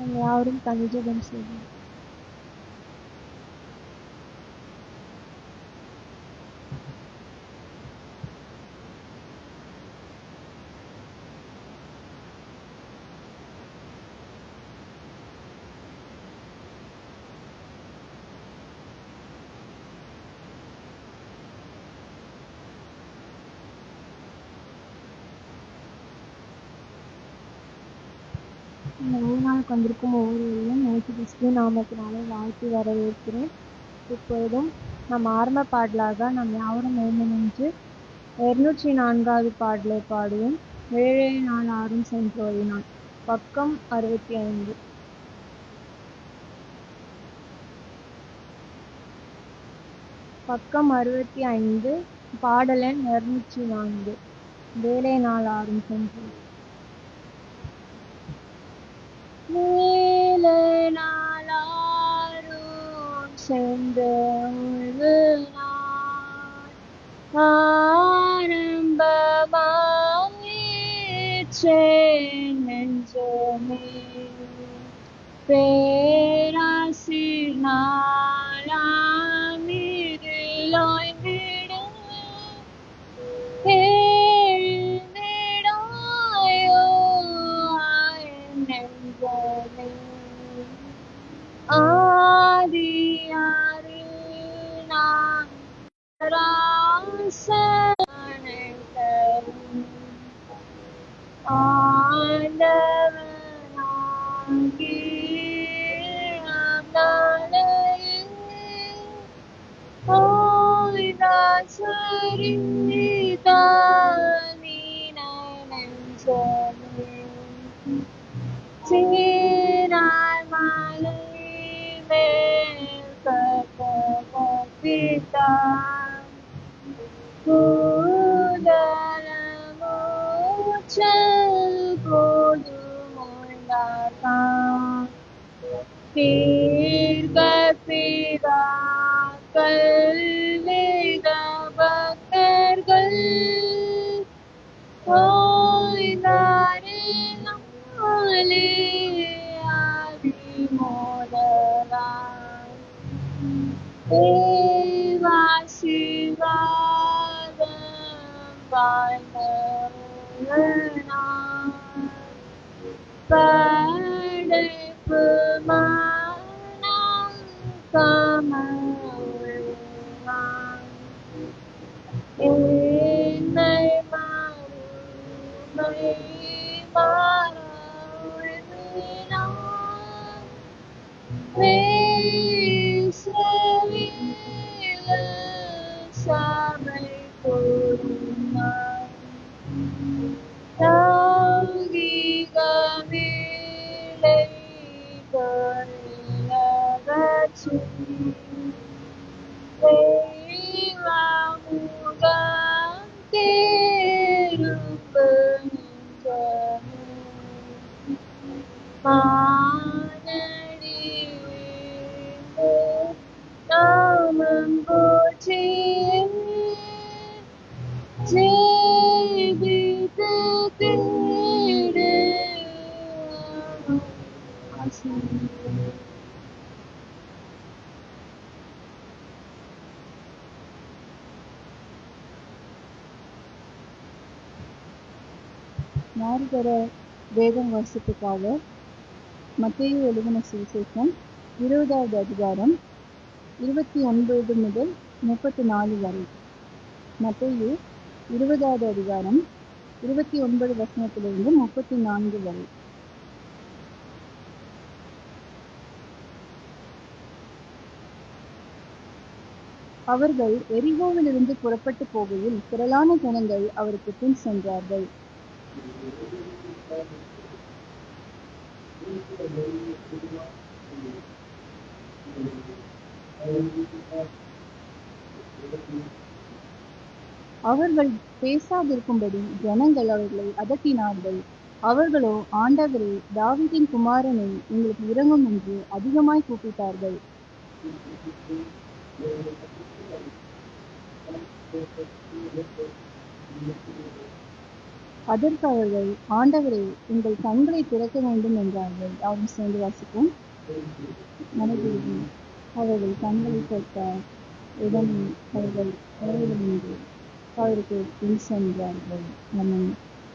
நாம் யாவரும் தனிஜபம் செய்வோம். இந்த நாளுக்கு வந்திருக்கும் ஒவ்வொருவரையும் நேற்று கிறிஸ்துவ நாமத்தினாலே வாழ்த்தி வரவேற்கிறேன். இப்பொழுதும் நம் ஆரம்ப பாடலாக நாம் யாவரும் எழுந்து நின்று 204வது பாடலை பாடுவோம். 7-4-6 சென்றோடினான். பக்கம் 65. பக்கம் 65, பாடல் எண் 204. 7-4-6 சென்றோம். 7-4-6 சென்று ஆரம்பமாயிற்றேன் நெஞ்சமே, பேராசிர் நாளாம் இருளாய்விடும் எழுந்திடாயோ நெஞ்சமே, ஆதியாறு நான் ஆண்டவனாகி சீராய் மலை மேல் கட்டப்பட்டான், கூதலமூச்சல் போதுமுண்டாதான், தீர்க்கபிதாக்கள் வேத பக்தர்கள் ஓய்ந்தாரினாலே அதிமோதலாய் தேவாசிர்வாதம் வாழ்ந்தவனாய் படைப்பு மனம் கமழ்வான், என்னை மறுமை மாறாவினான், மேசவில சபை கூறினான், லௌகிகமில்லை தொழிலகற்றி தெய்வமுகம் தேருப்பு நின்றமே, மானடி வீழ்ந்து நாமம் போற்றி ஜெபித்து தேடு மாறுதர வேதம் வாசிப்புக்காக மத்தேயு எழுதின சுவிசேஷம் 20வது அதிகாரம் 29 முதல் 34 வரை. மத்தேயு 20வது அதிகாரம் 29 வசனத்திலிருந்து 34 வரை. அவர்கள் எரிகோவிலிருந்து புறப்பட்டு போகையில் திரளான ஜனங்கள் அவருக்கு பின் சென்றார்கள். அவர்கள் பேசாதிருக்கும்படி ஜனங்கள் அவர்களை அதட்டினார்கள். அவர்களோ, ஆண்டவரே, தாவீதின் குமாரனை எங்களுக்கு இரங்கும் என்று அதிகமாய் கூப்பிட்டார்கள். அதற்கு அவர்கள், ஆண்டவரே, உங்கள் கண்களை திறக்க வேண்டும் என்றார்கள். யாரும் சேர்ந்து வாசிப்போம். மனதில் அவர்கள் கண்களை திறக்க உடனே அவர்கள் நின்று அவருக்கு பின் சென்றார்கள். நம்ம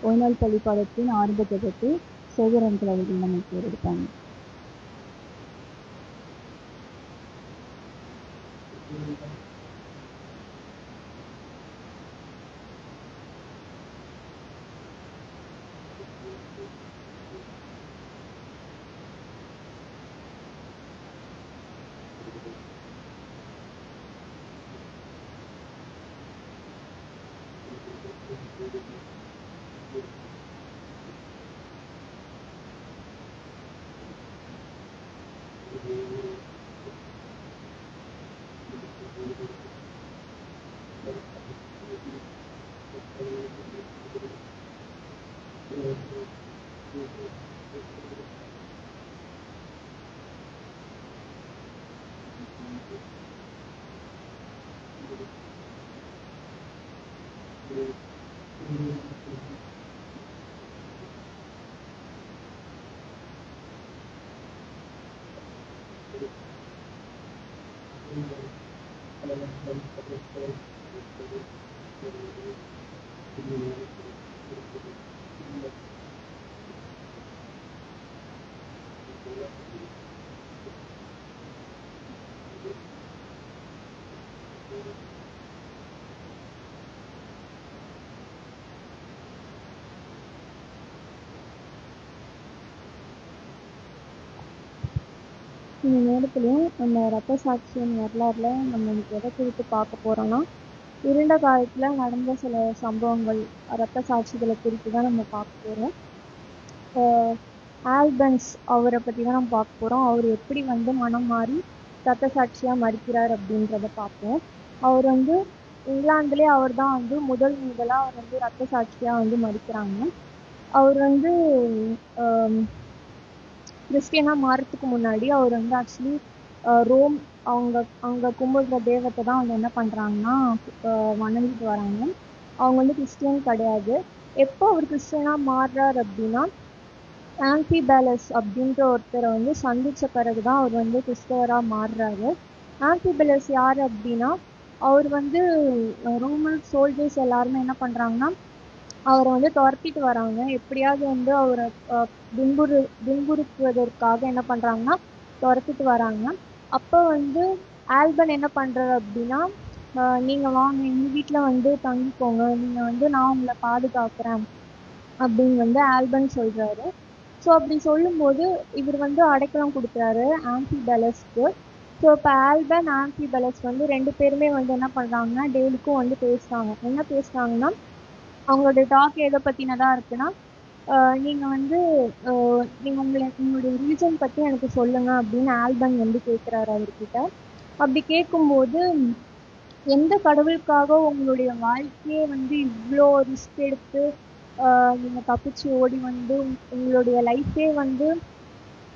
ஓய்நாள் பள்ளிப்பாடத்தின் ஆரம்ப ஜெபத்தை சேகரன்கள் அவர்கள் நமக்கு எடுப்பாங்க. இந்த நேரத்துலையும் நம்ம ரத்த சாட்சியின் வரலாறுல நம்ம எதை குறித்து பார்க்க போறோம்னா, இருண்ட காலத்துல நடந்த சில சம்பவங்கள், ரத்த சாட்சிகளை குறித்து தான் நம்ம பார்க்க போறோம். ஆல்பன்ஸ் அவரை பற்றி தான் நம்ம பார்க்க போறோம். அவர் எப்படி மனம் மாறி ரத்த சாட்சியா மறிக்கிறார் அப்படின்றத பார்ப்போம். அவர் இங்கிலாந்துலேயே அவர் தான் முதலா அவர் ரத்த சாட்சியா மறிக்கிறாங்க. அவர் கிறிஸ்டியனா மாறத்துக்கு முன்னாடி அவர் ஆக்சுவலி ரோம் அவங்க கும்பிடுற தெய்வத்தை தான் என்ன பண்றாங்கன்னா வணங்கிட்டு வராங்க. அவங்க கிறிஸ்டியன் கிடையாது. எப்போ அவர் கிறிஸ்டியனா மாறுறார் அப்படின்னா, ஆம்பிபேலஸ் அப்படின்ற ஒருத்தரை சந்திச்ச பிறகுதான் அவர் கிறிஸ்தவரா மாறுறாரு. ஆம்பிபேலஸ் யாரு அப்படின்னா, அவர் ரோமன் சோல்ஜர்ஸ் எல்லாருமே என்ன பண்றாங்கன்னா, அவரை துரத்திட்டு வராங்க. எப்படியாவது அவரை துன்புறுத்துவதற்காக என்ன பண்றாங்கன்னா துரத்திட்டு வராங்க. அப்போ ஆல்பன் என்ன பண்றாரு அப்படின்னா, நீங்க வாங்க எங்க வீட்டுல தங்கிக்கோங்க, நீங்க நான் உங்களை பாதுகாக்கிறேன் அப்படின்னு ஆல்பன் சொல்றாரு. ஸோ அப்படி சொல்லும்போது இவர் அடைக்கலம் கொடுக்குறாரு ஆம்பிபேலஸ்க்கு. ஸோ இப்போ ஆல்பன் ஆம்பிபேலஸ் ரெண்டு பேருமே என்ன பண்றாங்கன்னா டெய்லிக்கும் பேசுறாங்க. என்ன பேசுறாங்கன்னா, அவங்களுடைய டாக் எதை பத்தினதா இருக்குன்னா, நீங்க நீங்க உங்களுடைய ரிலிஜன் பத்தி எனக்கு சொல்லுங்க அப்படின்னு ஆல்பன் கேட்கிறாரு அவர்கிட்ட. அப்படி கேட்கும்போது, எந்த கடவுளுக்காக உங்களுடைய வாழ்க்கையே இவ்வளோ ரிஸ்க் எடுத்து நீங்க தப்பிச்சு ஓடி உங்களுடைய லைஃபே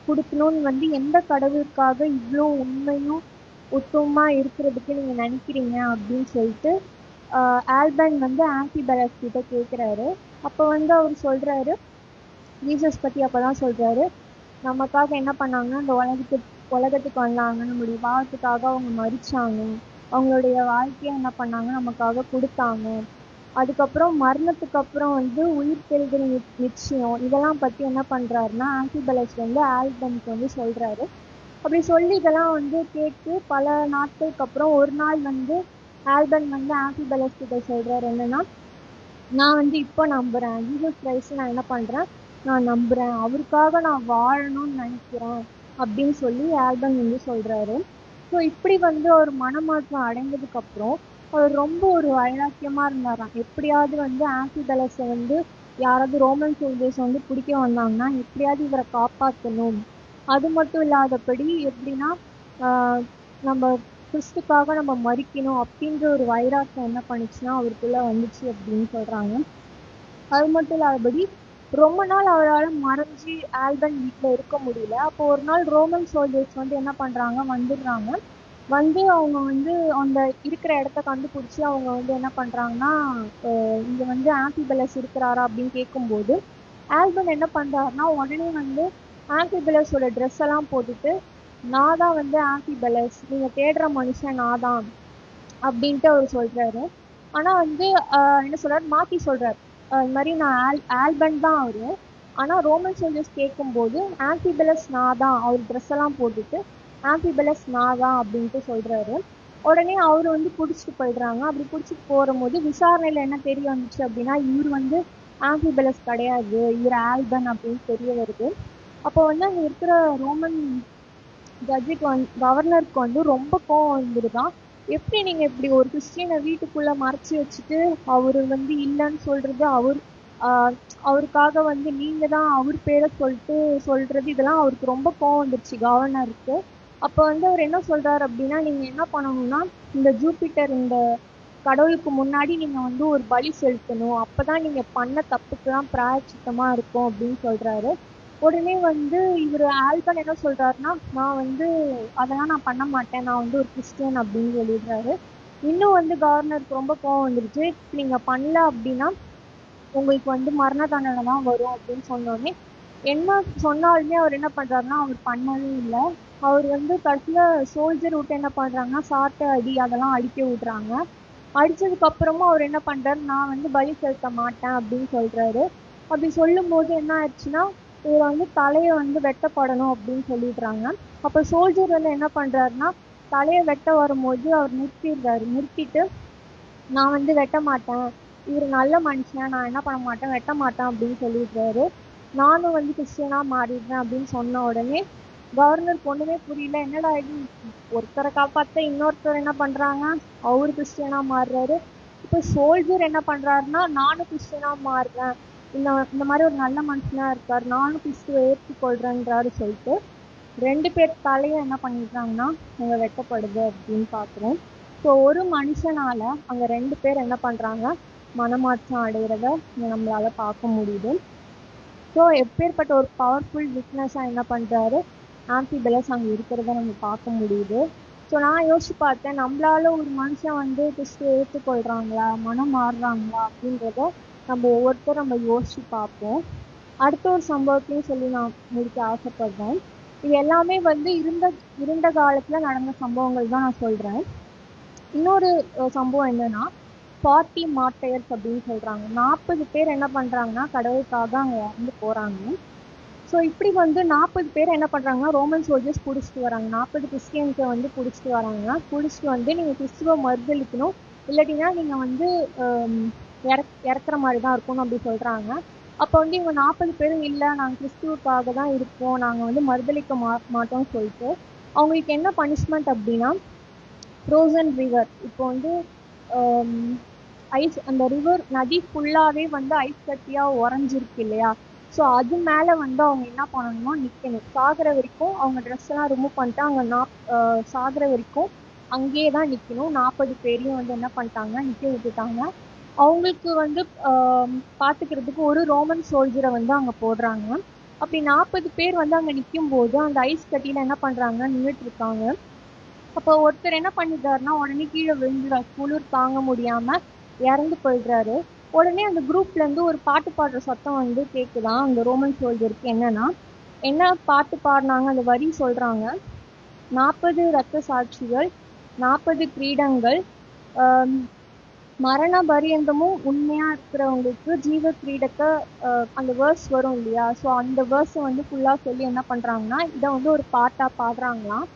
கொடுக்கணும்னு எந்த கடவுளுக்காக இவ்வளோ உண்மையும் உத்தமமா இருக்கிறதுக்கு நீங்க நினைக்கிறீங்க அப்படின்னு சொல்லிட்டு ஆல்பன் ஆம்பிபேலஸ் கிட்ட கேட்குறாரு. அப்போ அவர் சொல்றாரு, ஜீசஸ் பத்தி அப்பதான் சொல்றாரு, நமக்காக என்ன பண்ணாங்கன்னா இந்த உலகத்துக்கு வந்தாங்க, நம்மளுடைய பாவத்துக்காக அவங்க மரிச்சாங்க, அவங்களுடைய வாழ்க்கையை என்ன பண்ணாங்க நமக்காக கொடுத்தாங்க, அதுக்கப்புறம் மரணத்துக்கு அப்புறம் உயிர் தெழுதல் நிச்சயம், இதெல்லாம் பத்தி என்ன பண்றாருன்னா ஆம்பிபேலஸ் ஆல்பனுக்கு சொல்றாரு. அப்படி சொல்லி இதெல்லாம் கேட்டு பல நாட்களுக்கு அப்புறம் ஒரு நாள் ஆல்பன் ஆம்பிபேலஸ் கிட்ட சொல்றாரு என்னன்னா, நான் இப்போ நம்புறேன், ஜீசஸ் கிரைஸ்ட் நான் என்ன பண்றேன், நான் நம்புறேன், அவருக்காக நான் வாழணும்னு நினைக்கிறேன் அப்படின்னு சொல்லி ஆல்பன் சொல்றாரு. ஸோ இப்படி அவர் மனமாற்றம் அடைந்ததுக்கு அப்புறம் அவர் ரொம்ப ஒரு வைராக்கியமா இருந்தாராம். எப்படியாவது ஆம்பிபேலஸை யாராவது ரோமன் சோல்ஜர்ஸ் பிடிக்க வந்தாங்கன்னா எப்படியாவது இவரை காப்பாற்றணும். அது மட்டும் இல்லாதபடி எப்படின்னா நம்ம கிறிஸ்துக்காக நம்ம மறிக்கணும் அப்படின்ற ஒரு வைராக்கியம் என்ன பண்ணுச்சுன்னா அவருக்குள்ள வந்துச்சு அப்படின்னு சொல்றாங்க. அது மட்டும் இல்லாதபடி ரொம்ப நாள் அவரால் மறைஞ்சி ஆல்பன் வீட்டில் இருக்க முடியல. அப்போ ஒரு நாள் ரோமன் சோல்ஜர்ஸ் என்ன பண்றாங்க, வந்துடுறாங்க. வந்து அவங்க வந்து அந்த இருக்கிற இடத்த கண்டுபிடிச்சி அவங்க வந்து என்ன பண்றாங்கன்னா, இங்க வந்து ஆம்பிபலஸ் இருக்கிறாரா அப்படின்னு கேட்கும்போது, ஆல்பன் என்ன பண்றாருன்னா, உடனே வந்து ஆம்பிபலஸோட ட்ரெஸ் எல்லாம் போட்டுட்டு, நான் தான் வந்து ஆம்பிபலஸ், நீங்க தேடுற மனுஷன் நான் தான் அப்படின்ட்டு அவர் சொல்றாரு. ஆனா வந்து என்ன சொல்றாரு, மாத்தி சொல்றாரு. இந்த மாதிரி நான் ஆல்பன் தான் அவரு. ஆனா ரோமன் சோல்ஜர்ஸ் கேட்கும்போது ஆம்பிபலஸ் நான் தான், அவர் ட்ரெஸ் எல்லாம் போட்டுட்டு ஆம்பிபலஸ் நான் தான் அப்படின்ட்டு சொல்றாரு. உடனே அவரு வந்து பிடிச்சிட்டு போயிடுறாங்க. அப்படி பிடிச்சிட்டு போகும்போது விசாரணையில என்ன தெரிய வந்துச்சு அப்படின்னா, இவர் வந்து ஆம்பிபலஸ் கிடையாது, இவர் ஆல்பன் அப்படின்னு தெரிய வருது. அப்போ வந்து அங்க இருக்கிற ரோமன் ஜட்ஜுக்கு கவர்னருக்கு வந்து ரொம்ப கோவம் வந்துருதான். எப்படி நீங்க இப்படி ஒரு கிறிஸ்டியனை வீட்டுக்குள்ள மறைச்சு வச்சுட்டு அவரு வந்து இல்லைன்னு சொல்றது, அவருக்காக வந்து நீங்க தான் அவர் பேரை சொல்லிட்டு சொல்றது, இதெல்லாம் அவருக்கு ரொம்ப கோவம் வந்துருச்சு கவர்னருக்கு. அப்போ வந்து அவர் என்ன சொல்றாரு அப்படின்னா, நீங்க என்ன பண்ணணும்னா, இந்த ஜூபிட்டர் இந்த கடவுளுக்கு முன்னாடி நீங்க வந்து ஒரு பலி செலுத்தணும், அப்பதான் நீங்க பண்ண தப்புக்கெல்லாம் பிராயச்சித்தமா இருக்கும் அப்படின்னு சொல்றாரு. உடனே வந்து இவர் ஆல்பன் என்ன சொல்றாருன்னா, நான் வந்து அதெல்லாம் நான் பண்ண மாட்டேன், நான் வந்து ஒரு கிறிஸ்டியன் அப்படின்னு சொல்லிடுறாரு. இன்னும் வந்து கவர்னருக்கு ரொம்ப கோவம் வந்துருச்சு. நீங்க பண்ணல அப்படின்னா உங்களுக்கு வந்து மரண தண்டனை தான் வரும் அப்படின்னு சொன்னோடனே, என்ன சொன்னாலுமே அவர் என்ன பண்றாருன்னா, அவர் பண்ணவே இல்லை. அவர் வந்து கடைசியில சோல்ஜர் விட்டு என்ன பண்றாங்கன்னா, சாட்டை அடி அதெல்லாம் அடிக்க விடுறாங்க. அடிச்சதுக்கு அப்புறமும் அவர் என்ன பண்றாரு, நான் வந்து பலி செலுத்த மாட்டேன் அப்படின்னு சொல்றாரு. அப்படி சொல்லும் போது என்ன ஆயிடுச்சுன்னா, இவர் வந்து தலையை வந்து வெட்டப்படணும் அப்படின்னு சொல்லிடுறாங்க. அப்ப சோல்ஜர் வந்து என்ன பண்றாருன்னா, தலையை வெட்ட வரும்போது அவர் நிறுத்திடுறாரு. நிறுத்திட்டு, நான் வந்து வெட்ட மாட்டேன், இவர் நல்ல மனுஷன், நான் என்ன பண்ண மாட்டேன், வெட்ட மாட்டேன் அப்படின்னு சொல்லிடுறாரு. நானும் வந்து கிறிஸ்டியனா மாறிடுறேன் அப்படின்னு சொன்ன உடனே கவர்னருக்கு ஒண்ணுமே புரியல. என்னடா இது, ஒருத்தரை காப்பாத்த இன்னொருத்தர் என்ன பண்றாங்க, அவரு கிறிஸ்டியனா மாறுறாரு. இப்போ சோல்ஜர் என்ன பண்றாருன்னா, நானும் கிறிஸ்டியனா மாறுறேன், இந்த இந்த மாதிரி ஒரு நல்ல மனுஷனா இருக்காரு, நானும் கிறிஸ்துவை ஏற்றுக்கொள்றேன்றாரு சொல்லிட்டு 2 பேர் தலையும் என்ன பண்ணிடுறாங்கன்னா அங்க வெட்டப்படுது அப்படின்னு பாக்குறோம். ஸோ ஒரு மனுஷனால அங்க 2 பேர் என்ன பண்றாங்க, மனமாற்றம் அடைகிறத நம்மளால பார்க்க முடியுது. ஸோ எப்பேற்பட்ட ஒரு பவர்ஃபுல் விட்னஸாக என்ன பண்ணுறாரு, ஆம்பிபலஸ் அங்கே இருக்கிறத நம்ம பார்க்க முடியுது. ஸோ நான் யோசிச்சு பார்த்தேன், நம்மளால ஒரு மனுஷன் வந்து கிறிஸ்துவை ஏற்றுக்கொள்கிறாங்களா, மனம் மாறுறாங்களா அப்படின்றத நம்ம ஒவ்வொருத்தரும் நம்ம யோசிச்சு பார்ப்போம். அடுத்த ஒரு சம்பவத்தையும் சொல்லி நான் முடிக்க ஆசைப்படுறேன். இது எல்லாமே வந்து இருண்ட காலத்தில் நடந்த சம்பவங்கள் தான் நான் சொல்கிறேன். இன்னொரு சம்பவம் என்னன்னா, 40 மார்டையர்ஸ் அப்படின்னு சொல்றாங்க. 40 பேர் என்ன பண்றாங்கன்னா கடவுளுக்காக அங்க இறந்து போறாங்க. ஸோ இப்படி வந்து 40 பேர் என்ன பண்றாங்கன்னா ரோமன் சோல்ஜர்ஸ் பிடிச்சிட்டு வராங்க. 40 கிறிஸ்டியன்ஸை வந்து பிடிச்சிட்டு வராங்க. பிடிச்சிட்டு வந்து நீங்க கிறிஸ்துவ மறுதளிக்கணும், இல்லாட்டினா நீங்க வந்து இறக்குற மாதிரி தான் இருக்கணும் அப்படி சொல்றாங்க. அப்போ வந்து இவங்க 40 பேரும் இல்லை, நாங்கள் கிறிஸ்துவுக்காக தான் இருப்போம், நாங்கள் வந்து மறுதளிக்க மாட்டோம்னு சொல்லிட்டு அவங்களுக்கு என்ன பனிஷ்மெண்ட் அப்படின்னா, ஃப்ரோசன் ரிவர், இப்போ வந்து ஐஸ், அந்த ரிவர் நதி ஃபுல்லாகவே வந்து ஐஸ் கட்டியாக உறைஞ்சிருக்கு இல்லையா. ஸோ அது மேலே வந்து அவங்க என்ன பண்ணணும்னா நிற்கணும். சாகிற வரைக்கும் அவங்க ட்ரெஸ் எல்லாம் ரிமூவ் பண்ணிட்டு அங்கே சாகிற வரைக்கும் அங்கேயே தான் நிற்கணும். 40 பேரையும் வந்து என்ன பண்ணிட்டாங்கன்னா நிற்க விட்டுட்டாங்க. அவங்களுக்கு வந்து பார்த்துக்கிறதுக்கு ஒரு ரோமன் சோல்ஜரை வந்து அங்கே போடுறாங்க. அப்படி 40 பேர் வந்து அங்கே நிற்கும் போது அந்த ஐஸ் கட்டியில் என்ன பண்ணுறாங்க, நின்றுட்டு இருக்காங்க. அப்போ ஒருத்தர் என்ன பண்ணிட்டாருன்னா உடனே கீழே விழுந்துறாரு, குளிர் தாங்க முடியாம இறந்து போயிடுறாரு. உடனே அந்த குரூப்ல இருந்து ஒரு பாட்டு பாடுற சத்தம் வந்து கேக்குதான் அந்த ரோமன் சோல்ஜருக்கு. என்னன்னா, என்ன பாட்டு பாடினாங்க, அந்த வரி சொல்றாங்க, 40 இரத்த சாட்சிகள், 40 கிரீடங்கள், மரண பரியந்தமும் உண்மையா இருக்கிறவங்களுக்கு ஜீவ கிரீடத்தை, அந்த வேர்ஸ் வரும் இல்லையா. ஸோ அந்த வேர்ஸை வந்து ஃபுல்லா சொல்லி என்ன பண்றாங்கன்னா இதை வந்து ஒரு பாட்டா பாடுறாங்களாம்.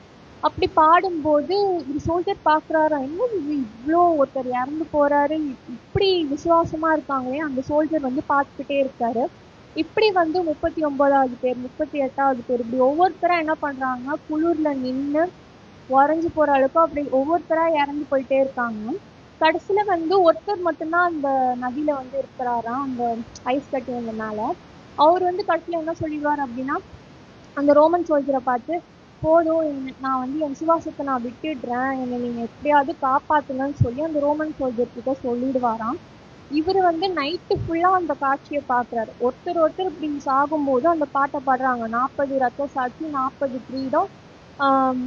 அப்படி பாடும்போது இது சோல்ஜர் பாக்குறாரா, என்ன இது இவ்வளோ ஒருத்தர் இறந்து போறாரு, இப்படி விசுவாசமா இருக்காங்களே. அந்த சோல்ஜர் வந்து பார்த்துக்கிட்டே இருக்காரு. இப்படி வந்து 39வது பேர், 38வது பேர், இப்படி ஒவ்வொருத்தரா என்ன பண்றாங்கன்னா குளிர்ல நின்று உறைஞ்சு போற அளவுக்கு அப்படி ஒவ்வொருத்தரா இறந்து போயிட்டே இருக்காங்க. கடைசியில வந்து ஒருத்தர் மட்டும்தான் அந்த நதியில வந்து இருக்கிறாராம், அந்த ஐஸ் கட்டி வந்தனால. அவர் வந்து கடைசியில என்ன சொல்லிடுவார் அப்படின்னா, அந்த ரோமன் சோல்ஜரை பார்த்து, போதும், நான் வந்து என் விசுவாசத்தை நான் விட்டுடுறேன், என்னை நீங்க எப்படியாவது காப்பாத்துங்கன்னு சொல்லி அந்த ரோமன் சோல்ஜர் கிட்ட சொல்லிடுவாராம். இவர் வந்து நைட்டு ஃபுல்லா அந்த காட்சியை பாக்குறாரு. ஒருத்தர் ஒருத்தர் இப்படி சாகும்போது அந்த பாட்டை பாடுறாங்க, 40 ரத்த சாட்சி, 40 கிரீடம், ஆஹ்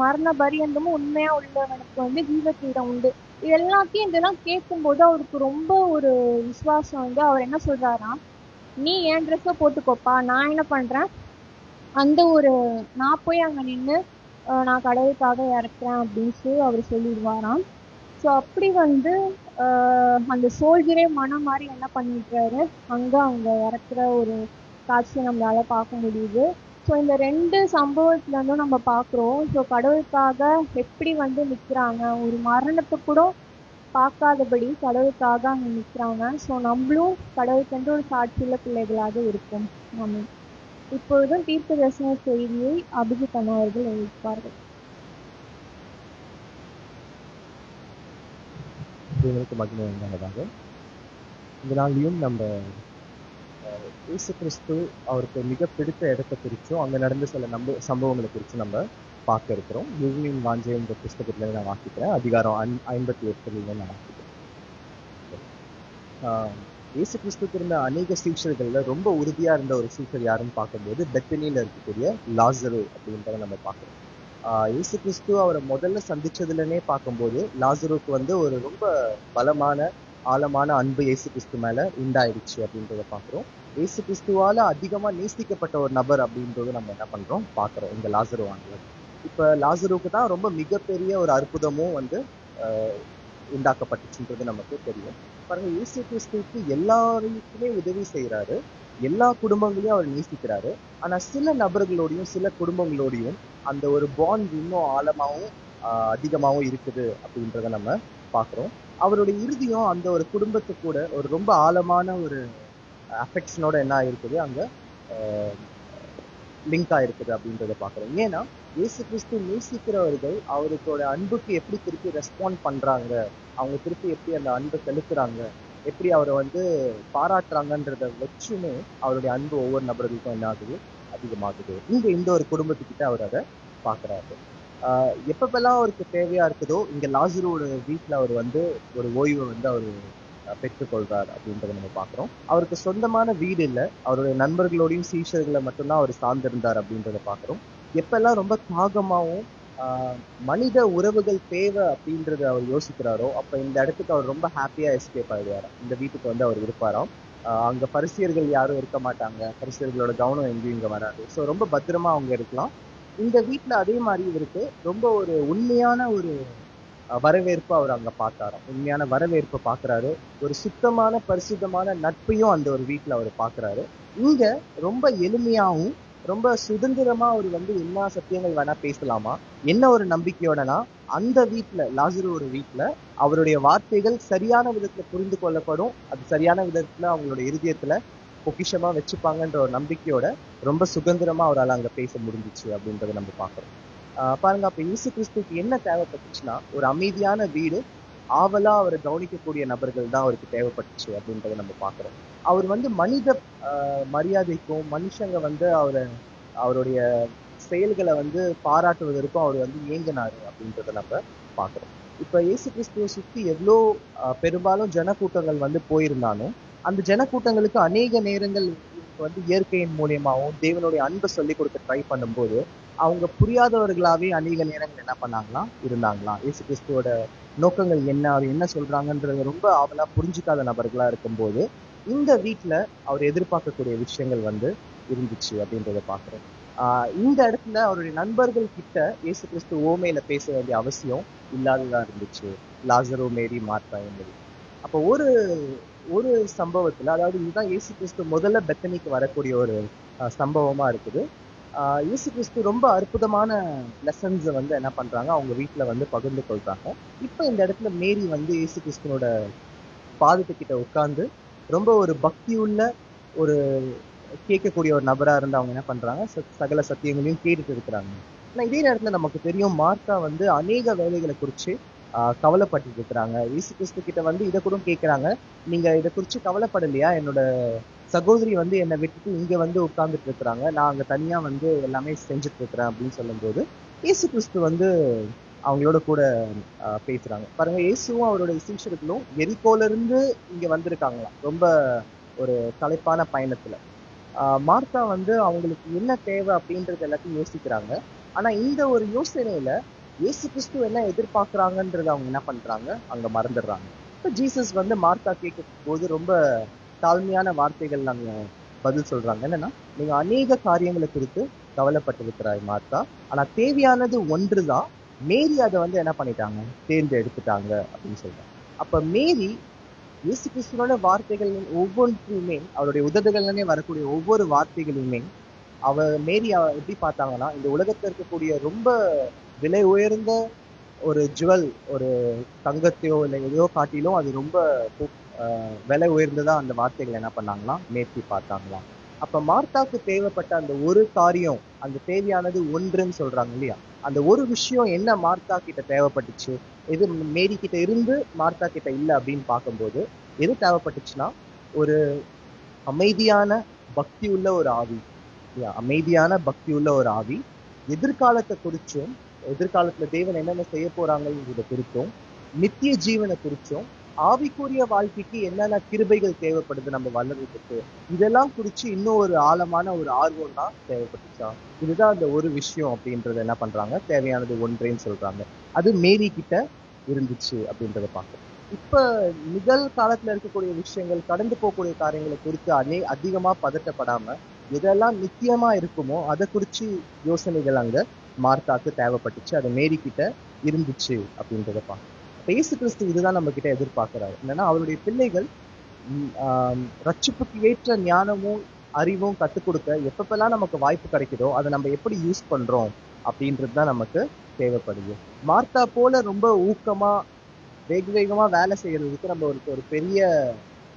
மரண பரியந்தமும் உண்மையா உள்ளவனுக்கு வந்து ஜீவக்கிரீடம் உண்டு. இது எல்லாத்தையும் இதெல்லாம் கேட்கும்போது அவருக்கு ரொம்ப ஒரு விசுவாசம் வந்து அவர் என்ன சொல்றாராம், நீ என் ட்ரெஸ்ஸை போட்டுக்கோப்பா, நான் என்ன பண்றேன், அந்த ஒரு நான் போய் அங்க நின்று நான் கடவுளுக்காக இறக்குறேன் அப்படின்னு சொல்லி அவர் சொல்லிடுவாராம். ஸோ அப்படி வந்து அந்த சோல்ஜரே மனம் மாதிரி என்ன பண்ணிடுறாரு, அங்க இறக்குற ஒரு காட்சியை நம்மளால பார்க்க முடியுது. ஸோ இந்த 2 சம்பவத்துல இருந்தும் நம்ம பார்க்குறோம். ஸோ கடவுளுக்காக எப்படி வந்து நிற்கிறாங்க, ஒரு மரணத்தை கூட பார்க்காதபடி கடவுளுக்காக அங்க நிற்கிறாங்க. ஸோ நம்மளும் கடவுளுக்கென்று ஒரு சாட்சியுள்ள பிள்ளைகளாக இருக்கும். நம்ம இப்பொழுதும் தீர்க்க தரிசன செய்தியை அபிஜித் அண்ணா அவர்கள் எழுதிப்பார்கள். தேவனுக்கு மகிமை உண்டாவதாக. இந்த நாள்லையும் நம்ம இயேசு கிறிஸ்து அவருக்கு மிக பிடித்த இடத்தை குறிச்சும் அங்க நடந்த சில சம்பவங்களை குறித்து நம்ம பார்க்க இருக்கிறோம். யுவின் வாஞ்சை என்ற புஸ்தகத்துல நான் வாசிக்கிறேன். அதிகாரம் 58 நான் வாசிக்கிறேன். இயேசு கிறிஸ்துக்கு இருந்த அநேக சீஷர்கள்ல ரொம்ப உறுதியா இருந்த ஒரு சீஷர் யாருன்னு பார்க்கும்போது பெத்தனியில இருக்கக்கூடிய லாசரு அப்படின்றத நம்ம பார்க்கிறோம். இயேசு கிறிஸ்து அவரை முதல்ல சந்திச்சதுலனே பார்க்கும்போது லாசருக்கு வந்து ஒரு ரொம்ப பலமான ஆழமான அன்பு இயேசு கிறிஸ்து மேல உண்டாயிடுச்சு அப்படின்றத பார்க்கிறோம். இயேசு கிறிஸ்துவால அதிகமா நேசிக்கப்பட்ட ஒரு நபர் அப்படின்றத நம்ம என்ன பண்றோம் பார்க்கிறோம் இந்த லாசரு ஆண்டவர். இப்ப லாசருக்கு தான் ரொம்ப மிகப்பெரிய ஒரு அற்புதமும் வந்து உண்டாக்கப்பட்டுச்சுன்றது நமக்கு தெரியும். பாருங்க, இயேசு கிறிஸ்துவுக்கு எல்லாருக்குமே உதவி செய்யறாரு, எல்லா குடும்பங்களையும் அவர் நேசிக்கிறாரு. ஆனா சில நபர்களோடையும் சில குடும்பங்களோடையும் அந்த ஒரு பாண்ட் இன்னும் ஆழமாவும் அதிகமாகவும் இருக்குது அப்படின்றத நம்ம பார்க்குறோம். அவருடைய இறுதியும் அந்த ஒரு குடும்பத்து கூட ஒரு ரொம்ப ஆழமான ஒரு அஃபெக்ஷனோட என்ன ஆயிருக்குது, அங்க லிங்க் ஆயிருக்குது அப்படின்றத பார்க்குறோம். ஏன்னா இயேசு கிறிஸ்து நேசிக்கிறவர்கள் அவருக்கோட அன்புக்கு எப்படி திருப்பி ரெஸ்பாண்ட் பண்றாங்க, அவங்க திருப்பி எப்படி அந்த அன்பை செலுத்துறாங்க, எப்படி அவரை வந்து பாராட்டுறாங்கன்றத வச்சுமே அவருடைய அன்பு ஒவ்வொரு நபர்களுக்கும் என்ன ஆகுது, அதிகமாகுது. இங்க இந்த ஒரு குடும்பத்துக்கிட்ட அவர் அதை பார்க்குறாரு. எப்பப்பெல்லாம் அவருக்கு தேவையா இருக்குதோ இங்க லாசரோட வீட்டுல அவர் வந்து ஒரு ஓய்வை வந்து அவர் பெற்றுக்கொள்றார் அப்படின்றத நம்ம பார்க்குறோம். அவருக்கு சொந்தமான வீடு இல்லை, அவருடைய நண்பர்களோடையும் சீஷர்களை மட்டும்தான் அவர் சார்ந்திருந்தார் அப்படின்றத பார்க்குறோம். எப்பெல்லாம் ரொம்ப தாகமாகவும் மனித உறவுகள் தேவை அப்படின்றத அவர் யோசிக்கிறாரோ அப்ப இந்த இடத்துக்கு அவர் ரொம்ப ஹாப்பியா எஸ்கேப் ஆயிடுவாராம். இந்த வீட்டுக்கு வந்து அவர் இருப்பாராம். அங்க பரிசியர்கள் யாரும் இருக்க மாட்டாங்க, பரிசியர்களோட கவனம் எங்கேயும் இங்க வராது. ஸோ ரொம்ப பத்திரமா அவங்க இருக்கலாம். இந்த வீட்டுல அதே மாதிரி இவருக்கு ரொம்ப ஒரு உண்மையான ஒரு வரவேற்பு அவர் அங்க பார்த்தாராம். உண்மையான வரவேற்பை பார்க்கிறாரு. ஒரு சுத்தமான பரிசுத்தமான நட்பையும் அந்த ஒரு வீட்டுல அவர் பார்க்கிறாரு. இங்க ரொம்ப எளிமையாவும் ரொம்ப சுதந்திரமா அவர் வந்து என்ன சத்தியங்கள் வேணா பேசலாமா, என்ன ஒரு நம்பிக்கையோடனா அந்த வீட்டுல லாசரு ஒரு வீட்டுல அவருடைய வார்த்தைகள் சரியான விதத்துல புரிந்து கொள்ளப்படும், அது சரியான விதத்துல அவங்களுடைய இருதயத்துல பொக்கிஷமா வச்சுப்பாங்கன்ற ஒரு நம்பிக்கையோட ரொம்ப சுதந்திரமா அவரால் அங்க பேச முடிஞ்சிச்சு அப்படின்றத நம்ம பார்க்கிறோம். பாருங்க, அப்ப இயேசு கிறிஸ்துக்கு என்ன தேவைப்பட்டுச்சுன்னா ஒரு அமைதியான வீடு, ஆவலா அவரை கவனிக்கக்கூடிய நபர்கள் தான் அவருக்கு தேவைப்பட்டுச்சு அப்படின்றத நம்ம பார்க்கிறோம். அவர் வந்து மனித மரியாதைக்கும் மனுஷங்க வந்து அவருடைய செயல்களை வந்து பாராட்டுவதற்கும் அவர் வந்து ஏங்கினாரு அப்படின்றத நம்ம பார்க்கிறோம். இப்ப இயேசு கிறிஸ்துவை சுத்தி எவ்வளோ பெரும்பாலும் ஜனக்கூட்டங்கள் வந்து போயிருந்தாலும் அந்த ஜனக்கூட்டங்களுக்கு அநேக நேரங்கள் வந்து இயற்கையின் மூலியமாகவும் தேவனுடைய அன்பை சொல்லி கொடுக்க ட்ரை பண்ணும்போது அவங்க புரியாதவர்களாவே அநேக நேரங்கள் என்ன பண்ணாங்களாம், இருந்தாங்களாம். இயேசு கிறிஸ்துவோட நோக்கங்கள் என்ன, அவர் என்ன சொல்றாங்கன்றது ரொம்ப ஆவலா புரிஞ்சுக்காத நபர்களா இருக்கும்போது இந்த வீட்டுல அவர் எதிர்பார்க்கக்கூடிய விஷயங்கள் வந்து இருந்துச்சு அப்படின்றத பாக்குறோம். இந்த இடத்துல அவருடைய நண்பர்கள் கிட்ட இயேசு கிறிஸ்து ஓமையில பேச வேண்டிய அவசியம் இல்லாததா இருந்துச்சு. லாசரு, மேரி, மார்த்தா என்பது. அப்போ ஒரு சம்பவத்துல, அதாவது இதுதான் இயேசு கிறிஸ்து முதல்ல பெத்தனிக்கு வரக்கூடிய ஒரு சம்பவமா இருக்குது. இயேசு கிறிஸ்து ரொம்ப அற்புதமான லெசன்ஸை வந்து என்ன பண்றாங்க, அவங்க வீட்டுல வந்து பகிர்ந்து கொள்றாங்க. இப்ப இந்த இடத்துல மேரி வந்து இயேசு கிறிஸ்துவோட பாதத்துக்கிட்ட உட்கார்ந்து ரொம்ப ஒரு பக்தி உள்ள ஒரு கேட்கக்கூடிய ஒரு நபரா இருந்து அவங்க என்ன பண்றாங்க, சகல சத்தியங்களையும் கேட்டுட்டு இருக்கிறாங்க. ஆனா இதே நேரத்துல நமக்கு தெரியும் மார்த்தா வந்து அநேக வேலைகளை குறிச்சு கவலைப்பட்டு இருக்கிறாங்க. இயேசு கிறிஸ்து கிட்ட வந்து இதை கூட கேட்கிறாங்க, நீங்க இதை குறிச்சு கவலைப்படலையா, என்னோட சகோதரி வந்து என்னை விட்டுட்டு இங்க வந்து உட்கார்ந்துட்டு இருக்கிறாங்க, நான் அங்க தனியா வந்து எல்லாமே செஞ்சுட்டு இருக்கிறேன் அப்படின்னு சொல்லும் போது இயேசு கிறிஸ்து வந்து அவங்களோட கூட பேசுறாங்க. பாருங்க, இயேசுவும் அவருடைய சீஷர்களும் எரிகோல இருந்து இங்க வந்திருக்காங்களாம், ரொம்ப ஒரு களைப்பான பயணத்துல. மார்த்தா வந்து அவங்களுக்கு என்ன தேவை அப்படின்றது எல்லாத்தையும் யோசிக்கிறாங்க. ஆனா இந்த ஒரு யோசனையில இயேசு கிறிஸ்து என்ன எதிர்பார்க்கறாங்கன்றத அவங்க என்ன பண்றாங்க, அங்க மறந்துடுறாங்க. இப்ப ஜீசஸ் வந்து மார்த்தா கேட்கும் போது ரொம்ப தாழ்மையான வார்த்தைகள் நாங்க பதில் சொல்றாங்க. என்னன்னா, நீங்க அநேக காரியங்களை குறித்து கவலைப்பட்டிருக்கிறாய் மார்த்தா, ஆனா தேவையானது ஒன்றுதான், மேரி அதை வந்து என்ன பண்ணிட்டாங்க, தேர்ந்தெடுத்துட்டாங்க அப்படின்னு சொல்றாங்க. அப்ப மேரி இயேசு கிறிஸ்துவோட வார்த்தைகள் ஒவ்வொன்றையுமே, அவருடைய உதடுகளிலே வரக்கூடிய ஒவ்வொரு வார்த்தைகளுமே மேரி எப்படி பார்த்தாங்கன்னா, இந்த உலகத்துல இருக்கக்கூடிய ரொம்ப விலை உயர்ந்த ஒரு ஜுவல், ஒரு தங்கத்தையோ இல்லை எதையோ காட்டிலும் அது ரொம்ப விலை உயர்ந்ததா அந்த வார்த்தைகள் என்ன பண்ணாங்களாம், மேரி பார்த்தாங்களாம். அப்ப மார்த்தாக்கு தேவைப்பட்ட அந்த ஒரு காரியம், அந்த தேவையானது ஒன்றுன்னு சொல்றாங்க இல்லையா, அந்த ஒரு விஷயம் என்ன மார்த்தா கிட்ட தேவைப்பட்டுச்சு, எது மேரி கிட்ட இருந்து மார்த்தா கிட்ட இல்லை அப்படின்னு பார்க்கும்போது எது தேவைப்பட்டுச்சுன்னா, ஒரு அமைதியான பக்தி உள்ள ஒரு ஆவி. அமைதியான பக்தி உள்ள ஒரு ஆவி, எதிர்காலத்தை குறிச்சும், எதிர்காலத்துல தேவன் என்னென்ன செய்ய போறாங்கன்றத குறித்தும், நித்திய ஜீவனை குறிச்சும், ஆவிக்குரிய வாழ்க்கைக்கு என்னென்ன கிருபைகள் தேவைப்படுது நம்ம வளர்றதுக்கு, இதெல்லாம் குறிச்சு இன்னும் ஒரு ஆழமான ஒரு ஆர்வம் தான் தேவைப்பட்டுச்சா. இதுதான் அந்த ஒரு விஷயம் அப்படின்றத என்ன பண்றாங்க, தேவையானது ஒன்றேன்னு சொல்றாங்க. அது மேரி கிட்ட இருந்துச்சு அப்படின்றத பார்க்கணும். இப்ப நிகழ்காலத்துல இருக்கக்கூடிய விஷயங்கள், கடந்து போகக்கூடிய காரியங்களை குறித்து அதிகமா பதட்டப்படாம எதெல்லாம் நித்தியமா இருக்குமோ அதை குறிச்சு யோசனைகள் அங்க மார்த்தாக்கு தேவைப்பட்டுச்சு, அது மேரி கிட்ட இருந்துச்சு அப்படின்றத பார்க்கணும். இயேசு கிறிஸ்து இதுதான் நம்ம கிட்ட எதிர்பார்க்கிறாரு. என்னன்னா, அவருடைய பிள்ளைகள் ரட்சிப்புக்கு ஏற்ற ஞானமும் அறிவும் கத்துக் கொடுக்க எப்பப்பெல்லாம் நமக்கு வாய்ப்பு கிடைக்குதோ அதை நம்ம எப்படி யூஸ் பண்றோம் அப்படின்றதுதான் நமக்கு தேவைப்படுது. மார்த்தா போல ரொம்ப ஊக்கமா வேக வேகமா வேலை செய்யறதுக்கு நம்ம ஒரு பெரிய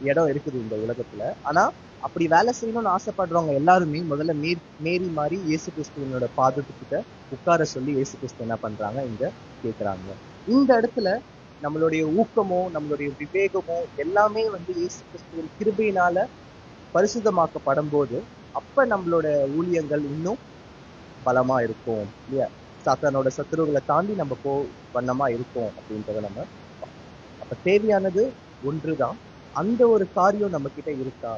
இடம் இருக்குது இந்த உலகத்துல. ஆனா அப்படி வேலை செய்யணும்னு ஆசைப்படுறவங்க எல்லாருமே முதல்ல மேரி மாதிரி இயேசு கிறிஸ்துவனோட பாதத்துக்கிட்ட உட்கார சொல்லி இயேசு கிறிஸ்து என்ன பண்றாங்க, இங்க கேட்கிறாங்க. இந்த இடத்துல நம்மளுடைய ஊக்கமோ நம்மளுடைய விவேகமோ எல்லாமே வந்து இயேசு கிறிஸ்துவின் கிருபையினால பரிசுத்தமாக்கப்படும் போது அப்ப நம்மளோட ஊழியங்கள் இன்னும் பலமா இருக்கும் இல்லையா, சாத்தானோட சத்துருவுகளை தாண்டி நம்ம வண்ணமா இருக்கும் அப்படின்றத நம்ம. அப்ப தேவையானது ஒன்றுதான், அந்த ஒரு காரியம் நம்ம கிட்ட இருக்கா.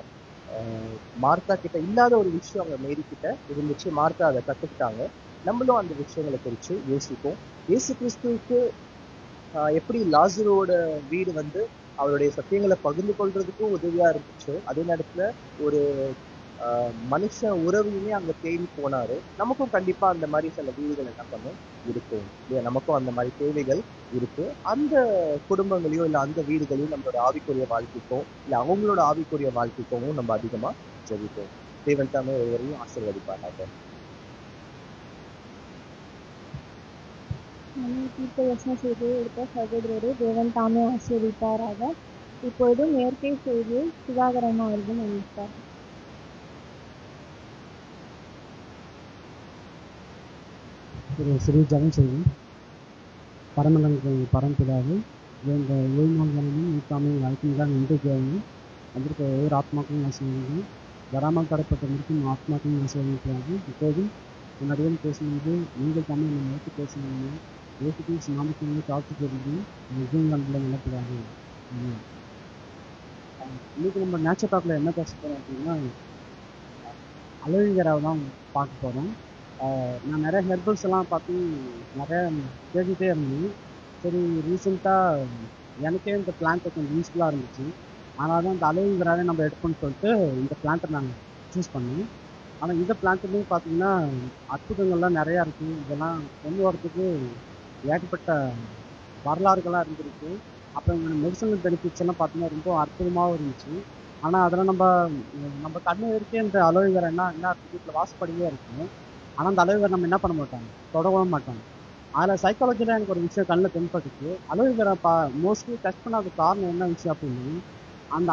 மார்த்தா கிட்ட இல்லாத ஒரு விஷயம் அவங்க மேரி கிட்ட இருந்துச்சு, மார்த்தா அதை கத்துக்கிட்டாங்க. நம்மளும் அந்த விஷயங்களை குறித்து யோசிப்போம். இயேசு கிறிஸ்துவுக்கு எப்படி லாசரோட வீடு வந்து அவருடைய சத்தியங்களை பகிர்ந்து கொள்றதுக்கும் உதவியா இருந்துச்சோ, அதே நேரத்துல ஒரு மனுஷ உறவையுமே அங்க தேடி போனாரு. நமக்கும் கண்டிப்பா அந்த மாதிரி சில வீடுகள் என்ன பண்ணும் இருக்கும் இல்லையா, நமக்கும் அந்த மாதிரி தேவைகள் இருக்கு. அந்த குடும்பங்களையோ இல்ல அந்த வீடுகளையும் நம்மளோட ஆவிக்குரிய வாழ்க்கைக்கோ இல்ல அவங்களோட ஆவிக்குரிய வாழ்க்கைக்கும் நம்ம அதிகமா ஜெபிப்போம். தேவன் தாமே ஒருவரையும் ஆசீர்வதிப்பாராக. தீர்க்கதரிசன செய்தியை எடுத்த சகோதரரை தேவன் தாமே ஆசீர்வதிப்பாராக. இப்பொழுது இயற்கை செய்தியை சுதாகரன் அவர்கள் அறிவித்தார். ஸ்ரீ ஜெபம் செய்வோம். பரமண்டலங்கள் பரம்பிதாவே, இந்த ஓய்நாள் தினமும் நூற்றாமை வாழ்க்கையாக நன்றி தேவையும் அதற்கு ஒவ்வொரு ஆத்மாக்களும் ஆசீர்வதிங்க. வராமல் தரப்பட்ட இருக்கும் ஆத்மாக்களும் ஆசீர்வதிக்கிறார்கள். இப்போதும் என்னுடைய பேசும்போது நீங்கள் தமிழ் என்னை நோக்கி பேசுகிறீங்க. இயேசு நாமத்திலிருந்து காத்து போகிறது விஜயங்கள் நிலப்பதாக. இன்னைக்கு நம்ம நேச்சர் டாக்ல என்ன பேச போறோம் அப்படின்னா, அலோவேராவை தான் பார்க்க போகிறோம். நான் நிறைய ஹெர்பல்ஸ் எல்லாம் பார்த்து நிறைய கேட்டுகிட்டே இருந்தேன். சரி, ரீசெண்டாக எனக்கே இந்த பிளான்ட்டை கொஞ்சம் யூஸ்ஃபுல்லாக இருந்துச்சு. ஆனால் தான் இந்த அலோவேராவே நம்ம எடுப்போம்னு சொல்லிட்டு இந்த பிளான்ட்டை நாங்கள் சூஸ் பண்ணோம். ஆனால் இந்த பிளான்ட்லேயும் பார்த்தீங்கன்னா அற்புதங்கள்லாம் நிறையா இருக்குது. இதெல்லாம் கொண்டு வரதுக்கு ஏகப்பட்ட வரலாறுகளாக இருந்திருக்கு. அப்புறம் மெடிசனல் பெனிஃபிட்ஸ் எல்லாம் பார்த்தீங்கன்னா ரொம்ப அற்புதமாகவும் இருந்துச்சு. ஆனால் அதெல்லாம் நம்ம கண்ணு வரைக்கும் இந்த அலோவேரா என்ன வீட்டில் வாசப்படியே இருக்கும். ஆனால் அந்த அலோவேரா நம்ம என்ன பண்ண மாட்டாங்க, தொடவும் மாட்டாங்க. அதில் சைக்காலஜியில் எனக்கு ஒரு விஷயம் கண்ணில் தென்பட்டுச்சு. அலோவேரா மோஸ்ட்லி டச் பண்ணாத காரணம் என்ன விஷயம் அப்படின்னு,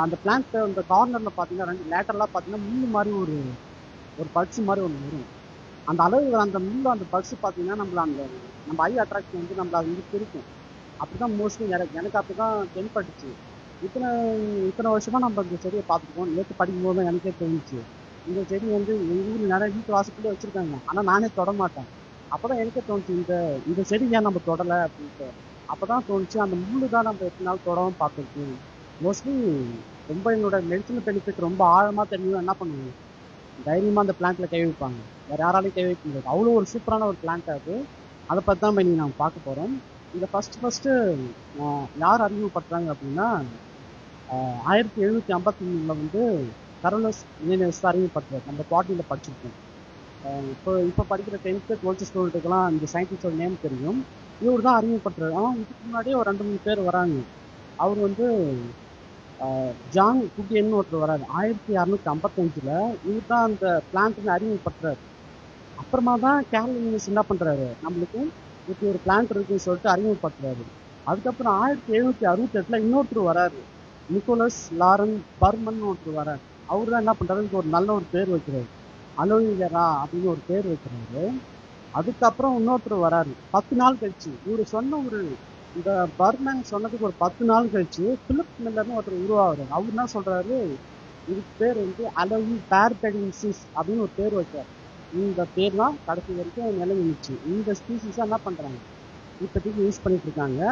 அந்த பிளான்ட் அந்த கார்னரில் பார்த்தீங்கன்னா ரெண்டு லேட்டரெலாம் பார்த்தீங்கன்னா முள்ளு மாதிரி ஒரு பட்ஸ் மாதிரி ஒன்று வரும். அந்த அலோவேரா அந்த முள்ளு அந்த பட்ஸ் பார்த்தீங்கன்னா நம்ம ஐ அட்ராக்ஷன் வந்து நம்மள அது வந்து இருக்கும். அப்படி தான் மோஸ்ட்லி எனக்கு அப்படி தான் தென்பட்டுச்சு. இத்தனை வருஷமாக நம்ம இந்த செடியை பார்த்துருக்கோம். நேற்று படிக்கும்போது தான் எனக்கே தோணுச்சு, இந்த செடி வந்து எங்கள் ஊரில் நிறைய வீட்டு வாசப்படியே வச்சுருக்காங்க, ஆனால் நானே தொட மாட்டேன். அப்போ தான் எனக்கே தோணுச்சு, இந்த செடி ஏன் நம்ம தொடலை அப்படின்ட்டு. அப்போ தான் தோணுச்சு, அந்த முள்ளு தான் நம்ம எத்தனை நாள் தொடவும் பார்த்துருக்கோம். மோஸ்ட்லி ரொம்ப என்னோட மெடிசனல் பெனிஃபிட் ரொம்ப ஆழமாக தெரியும் என்ன பண்ணுவோம், தைரியமாக அந்த பிளான்ட்டில் கை வைப்பாங்க. வேற யாராலையும் தேவைக்க முடியாது. அவ்வளோ ஒரு சூப்பரான ஒரு பிளான்ட் அது. அதை பற்றி தான் இன்னைக்கு நம்ம பார்க்க போகிறோம். இதை ஃபஸ்ட்டு யார் அறிமுகப்படுத்துறாங்க அப்படின்னா 1753 வந்து கரோலஸ் லினஸ் அறிமுகப்படுத்துறாரு. நம்ம பாட்டியில் படிச்சிருக்கோம். இப்போ படிக்கிற 10th 12th ஸ்டூடெண்ட்டுக்கெல்லாம் இந்த சயின்டிஸ்டோட நேம் தெரியும். இவர் தான் அறிமுகப்படுத்துறாரு. ஆனால் இதுக்கு முன்னாடியே ஒரு 2-3 பேர் வராங்க. அவர் வந்து ஜான் குட்டியன்னு ஒருத்தர் வராரு 1655. இவர் தான் அந்த பிளான்ட் அறிமுகப்படுத்துறாரு. அப்புறமா தான் கேரல் லினஸ் என்ன பண்றாரு, நம்மளுக்கு இப்படி ஒரு பிளான்ட் இருக்குன்னு சொல்லிட்டு அறிமுகப்படுத்துறாரு. அதுக்கப்புறம் 1768 இன்னொருத்தர் வராரு, நிக்கோலஸ் லாரன் பர்மன் ஒருத்தர் வராரு. அவரு தான் என்ன பண்றாரு, இதுக்கு ஒரு நல்ல ஒரு பேர் வைக்கிறாரு, அலோவேரா அப்படின்னு ஒரு பேர் வைக்கிறாரு. அதுக்கப்புறம் இன்னொருத்தர் வராரு 10 நாள் கழிச்சு. இவரு சொன்ன ஒரு இந்த பர்மன் சொன்னதுக்கு ஒரு 10 நாள் கழிச்சு பிலிப் மில்லர்னு ஒருத்தர் உருவாகிறாரு. அவர் என்ன சொல்றாரு, இதுக்கு பேர் வந்து அலோவி பேர்பெடின்சிஸ் அப்படின்னு ஒரு பேர் வைக்கிறார். இந்த பேர் தான் கடைசி வரைக்கும் நிலைநிச்சு. இந்த ஸ்பீசிஸை என்ன பண்றாங்க, இப்போதைக்கு யூஸ் பண்ணிட்டு இருக்காங்க.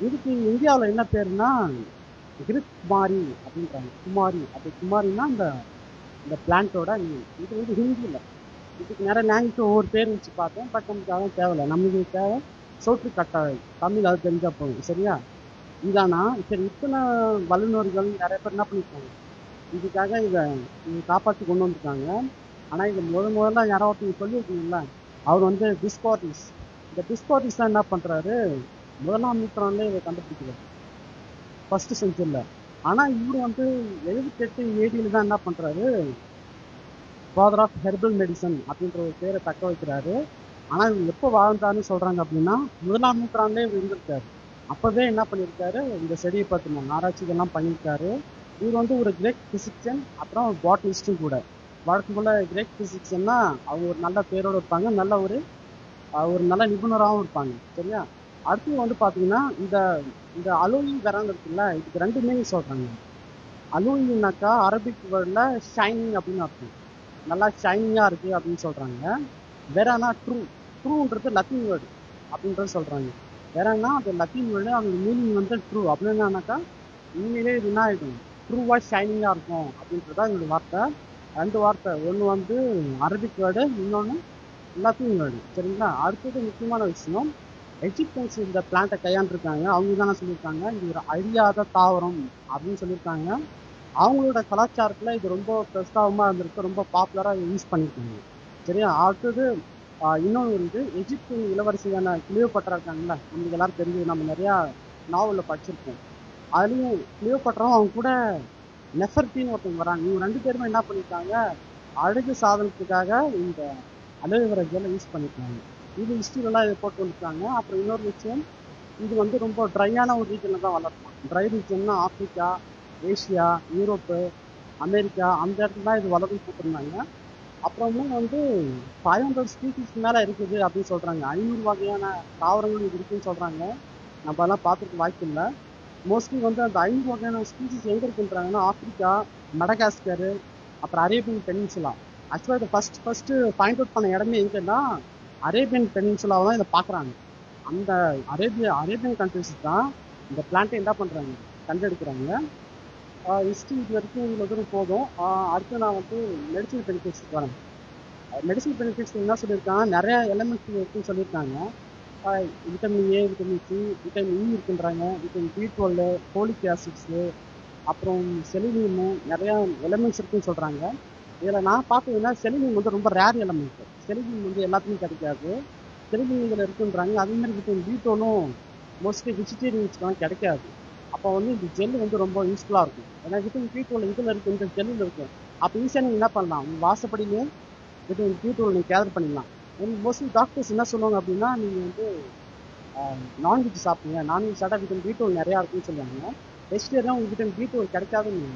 இதுக்கு இந்தியாவில் என்ன பேருனா கிரிக் குமாரி அப்படின்றாங்க. குமாரி அப்படி குமாரின்னா இந்த பிளான்ட்டோட இது வந்து ஹிந்தியில். இதுக்கு நிறைய லாங்குவேஜ் ஒவ்வொரு பேர் வச்சு பார்த்தேன். பட் நமக்கு அதெல்லாம் தேவையில்லை. நம்மளுக்கு தேவை சோற்று கட்டாய், தமிழ் அது தெரிஞ்சா போகும். சரியா? இதானா சரி. இத்தனை வல்லுநர்கள் நிறைய பேர் என்ன பண்ணியிருக்காங்க, இதுக்காக இதை காப்பாற்றி கொண்டு வந்துருக்காங்க. ஆனால் இதை முதல்ல யாராவது சொல்லியிருக்கீங்களா, அவர் வந்து டிஸ்கார்டிஸ். இந்த டிஸ்கார்டிஸ் தான் என்ன பண்ணுறாரு, 1ஆம் நூற்றாண்டுல இதை கண்டுபிடிக்கிறார், ஃபர்ஸ்ட் செஞ்சுரியில். ஆனால் இவர் வந்து 78 AD தான் என்ன பண்ணுறாரு, ஃபாதர் ஆஃப் ஹெர்பல் மெடிசன் அப்படின்ற ஒரு பேரை தக்க வைக்கிறாரு. ஆனால் இவர் எப்போ வாழ்ந்தாருன்னு சொல்கிறாங்க அப்படின்னா 1ஆம் நூற்றாண்டே இவர் இருந்திருக்காரு. அப்போவே என்ன பண்ணியிருக்காரு, இந்த செடியை பற்றின ஆராய்ச்சிகள்லாம் பண்ணியிருக்காரு. இவர் வந்து ஒரு கிரேக் பிசிக்ஷன், அப்புறம் பாட்னிஸ்டும் கூட. வழக்கம் போல் கிரேக் பிசிக்ஸ்னா அவங்க ஒரு நல்ல பேரோடு இருப்பாங்க, நல்ல ஒரு நல்ல நிபுணராகவும் இருப்பாங்க. சரியா? அடுத்து வந்து பார்த்தீங்கன்னா இந்த அலோயி வெரான் இருக்குல்ல, இதுக்கு 2 மீனிங் சொல்கிறாங்க. அலோயினாக்கா அரபிக் வேர்டில் ஷைனிங் அப்படின்னு அர்த்தம், நல்லா ஷைனிங்காக இருக்குது அப்படின்னு சொல்கிறாங்க. வெரானா ட்ரூன்றது லத்தீன் வேர்டு அப்படின்றது சொல்கிறாங்க. வெரானா அது லத்தீன் வேர்டு, அதோட மீனிங் வந்து ட்ரூ அப்படின்னு என்னன்னாக்கா உண்மையிலே இது என்ன ஆகிடும், ட்ரூவாக ஷைனிங்காக இருக்கும் அப்படின்றதா என்னோட வார்த்தை. 2 வார்த்தை, ஒன்று வந்து அரபிக் வேர்டு, இன்னொன்று லத்தீன் வேர்டு. சரிங்களா? அடுத்தது முக்கியமான விஷயம், எஜிப்தியன்ஸ் இந்த பிளான்ட்டை கையாண்டிருக்காங்க. அவங்க தானே சொல்லியிருக்காங்க இது ஒரு அழியாத தாவரம் அப்படின்னு சொல்லியிருக்காங்க. அவங்களோட கலாச்சாரத்தில் இது ரொம்ப பிரஸ்தாபமாக இருந்திருக்கு, ரொம்ப பாப்புலராக யூஸ் பண்ணியிருக்காங்க. சரியா? அடுத்தது இன்னொன்று வந்து எஜிப்தியன் இளவரசியான கிளியோபட்ரா இருக்காங்களா, நம்மளுக்கு எல்லாரும் தெரிஞ்சது, நம்ம நிறையா நாவலில் படிச்சிருக்கோம். அதுலேயும் கிளியோபட்ராவும் அவங்க கூட நெஃபர்டின்னு ஒருத்தவங்க வராங்க. இவங்க 2 பேருமே என்ன பண்ணியிருக்காங்க, அழகு சாதனத்துக்காக இந்த அலோவேரா ஜெல்லை யூஸ் பண்ணியிருக்காங்க. இது ஹிஸ்ட்ரியிலலாம் இதை போட்டு வந்துருக்காங்க. அப்புறம் இன்னொரு விஷயம், இது வந்து ரொம்ப ட்ரையான ஒரு ரீஜனில் தான் வளர்க்கும். ட்ரை ரீஜன்னா ஆப்பிரிக்கா, ஏஷியா, யூரோப்பு, அமெரிக்கா, அந்த இடத்துல தான் இது வளர்ந்து போட்டிருந்தாங்க. அப்புறமும் வந்து 500 ஸ்பீசிஸ்க்கு மேலே இருக்குது அப்படின்னு சொல்கிறாங்க. 500 வகையான தாவரங்கள் இது இருக்குன்னு சொல்கிறாங்க. நம்ம அதெல்லாம் பார்த்துருக்க வாய்ப்பு இல்லை. மோஸ்ட்லி வந்து அந்த 500 வகையான ஸ்பீசிஸ் எங்கே இருக்குன்றாங்கன்னா ஆப்பிரிக்கா, மடகாஸ்கரு, அப்புறம் அரேபியன் பெனின்சுலா. ஆக்சுவலாக இதை ஃபஸ்ட்டு பாயிண்ட் அவுட் பண்ண இடமே எங்கன்னா அரேபியன் பெனின்சுலாவை தான் இதை பார்க்குறாங்க. அந்த அரேபியன் கண்ட்ரிஸ் தான் இந்த பிளான்ட்டை என்ன பண்ணுறாங்க, கண்டெடுக்கிறாங்க. ஹிஸ்ட்ரி இது வரைக்கும் இவ்வளோ தூரம் போதும். அடுத்து நான் வந்து மெடிசனல் பெனிஃபிட்ஸ்க்கு வரேன். மெடிசனல் பெனிஃபிட்ஸ் என்ன சொல்லியிருக்காங்க, நிறைய எலிமெண்ட்ஸ் இருக்குன்னு சொல்லியிருக்காங்க. Vitamin A, vitamin C, vitamin E இருக்குன்றாங்க, விட்டமின் B12, ஃபோலிக் ஆசிட்ஸு, அப்புறம் செலினியமு, நிறையா எலிமெண்ட்ஸ் இருக்குன்னு சொல்கிறாங்க. இதில் நான் பார்த்ததுன்னா செலினியம் வந்து ரொம்ப ரேர் எலிமெண்ட். செலினியம் வந்து எல்லாத்துக்கும் கிடைக்காது, செலினியம் இதில் இருக்குன்றாங்க. அதேமாதிரி விட்டமின் B12 மோஸ்ட்லி வெஜிடேரியன்ஸ்க்குலாம் கிடைக்காது. அப்போ வந்து இந்த ஜெல்லு வந்து ரொம்ப யூஸ்ஃபுல்லாக இருக்கும். ஏன்னா விட்டமின் B12 இதில் இருக்குது, இந்த ஜெல்லில் இருக்குது. அப்போ ஈஸியாக நீங்கள் என்ன பண்ணலாம், உங்கள் வாசப்படியிலே விட்டமின் B12 நீங்கள் கேதர் பண்ணிடலாம். மோஸ்ட்லி டாக்டர்ஸ் என்ன சொல்லுவாங்க அப்படின்னா, நீங்கள் வந்து நான்வெஜ் சாப்பிடுங்க, நான்வெஜ் சாப்பிட்டா விட்டமின் B12 நிறையா இருக்குன்னு சொல்லுவாங்க. வெஜிடேரியன் உங்களுக்கு விட்டமின் B12 கிடைக்காதுன்னு.